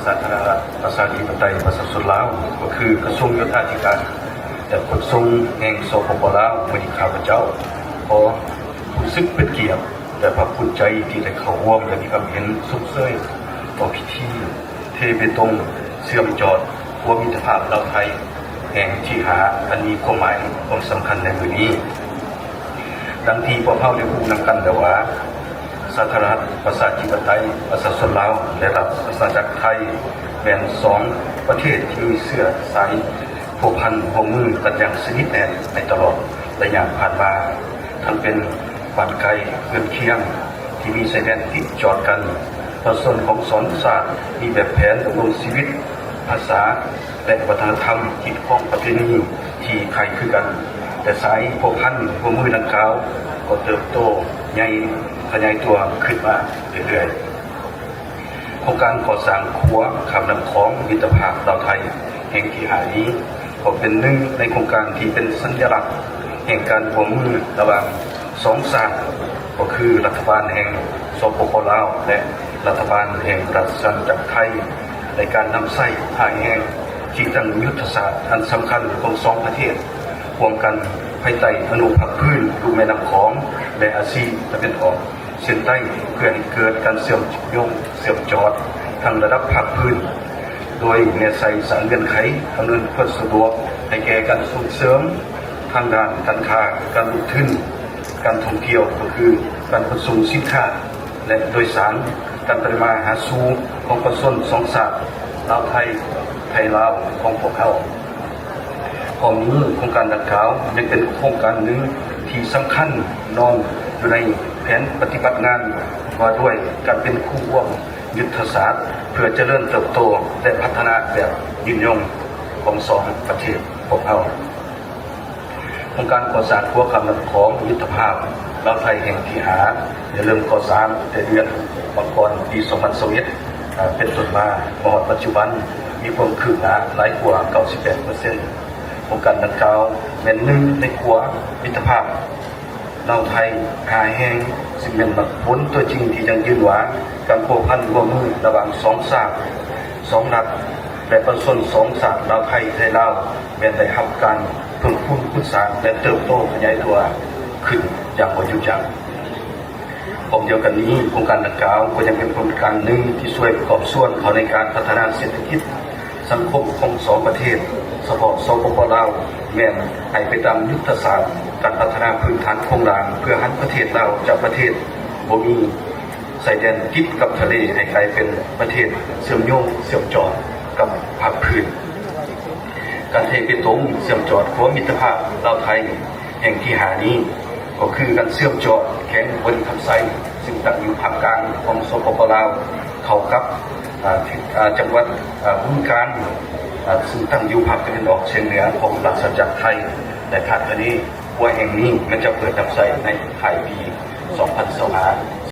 สาธารณรัฐประชาธิปไตยประชาชนลาวก็คือกระทรวงโยธาธิการแต่ขนส่งแห่งสปปลาววันนี้ข้าพเจ้าขอรู้สึกเป็นเกียรติและภาคภูมิใจที่ได้เข้าร่วมและมีความเห็นสุขเสยต่อพิธีเทเบตงเสื่อมจอดขั้วมิตรภาพลาวไทยแห่งที่หาอันมีความหมายความสำคัญในมื้อนี้ดังที่พวกเราได้พูดนำกันแต่ว่าสาธารณรัฐประชาธิปไตยประชาชนลาวและรัฐประชาจักรไทยเป็น2ประเทศที่มีเสื้อสายผูกพันห่วงมือกันอย่างสนิทแน่นในตลอดระยะผ่านมาทั้งเป็นบ้านไกลเพื่อนเคียงที่มีชายแดนติดจอดกันประชาชนของ2ชาติมีแบบแผนดำรงชีวิตภาษาและวัฒนธรรมที่คล้องประเพณีที่คล้ายคลึงกันแต่สายผูกพันห่วงมือดังกล่าวก็เติบโตใหญ่ขยายตัวขึ้นมาเรื่อยๆโครงการก่อสร้างขัวข้ามลำคลองมิตรภาพลาวไทยแห่งที่หานี้ก็เป็นหนึ่งในโครงการที่เป็นสัญลักษณ์แห่งการร่วมมือระหว่าง2ชาติก็คือรัฐบาลแห่งสปปลาวและรัฐบาลแห่งราชอาณาจักรไทยในการนำใช้ท่าแห่งที่ตั้งยุทธศาสตร์อันสำคัญของ2ประเทศร่วมกันภายใต้อนุภาคพื้นรูแม่น้ำของและอาซีตะวันออกเส้นใต้เพื่อให้เกิดการเชื่อมโยงเชื่อมจอดทางระดับภาคพื้นโดยเนื้อใส่สารเงื่อนไขอำนวยความสะดวกให้แก่การส่งเสริมทางด้านการค้าการลงทุนการท่องเที่ยวก็คือการขนส่งสินค้าและโดยสารการไปมาหาสู่ของประชาชน2ชาติลาวไทยไทยลาวของพวกเขาของนี้โครงการดังกล่าวยังเป็นโครงการหนึ่งที่สำคัญนอนอยู่ในแผนปฏิบัติงานว่าด้วยการเป็นคู่ร่วมยุทธศาสตร์เพื่อเจริญเติบโตและพัฒนาแบบยืนยงของ2ประเทศพวกเขาโครงการก่อสร้างขัวข้ามลำคลองยุทธภาพลาวไทยแห่งที่หาได้เริ่มก่อสร้างแต่เดือนมังกรปี2021เป็นต้นมาปัจจุบันมีความคืบหน้าหลายกว่า 98%โครงการดังกล่าวเป็นหนึ่งในขัวมิตรภาพลาวไทยหาแห่งซึ่งเป็นหลักผลตัวจริงที่ยังยืนหวาการพัวพันร่วมมือระหว่าง2ชาติ2รัฐและประชาชน2ชาติลาวไทยไทยลาวเป็นได้รับการเพิ่มพูนพุทธศาสตร์และเติบโตขยายตัวขึ้นอย่างบ่หยุดยั้งผมเดียวกันนี้โครงการดังกล่าวก็ยังเป็นโครงการหนึ่งที่ช่วยประกอบส่วนเขาในการพัฒนาเศรษฐกิจสังคมของ2ประเทศเฉพาะสปปลาวแม่นให้ไปตามยุทธศาสตร์การพัฒนาพื้นฐานโครงสร้างเพื่อหันประเทศลาวจากประเทศบ่มีชายแดนติดกับทะเลให้กลายเป็นประเทศเชื่อมโยงเชื่อมจอดกับภาคพื้นการเทเบตงเชื่อมจอดขัวมิตรภาพลาวไทยแห่งที่หานี้ก็คือการเชื่อมจอดแข้งบนคำไซซึ่งตั้งอยู่ภาคกลางของสปปลาวเข้ากับจังหวัดบึงกาฬซึ่งตั้งอยู่ภาคตะวันออกเฉียงเหนือของราชอาณาจักรไทยและคาดคะเนว่าแห่งนี้มันจะเปิดนำใช้ในปลายปี 2025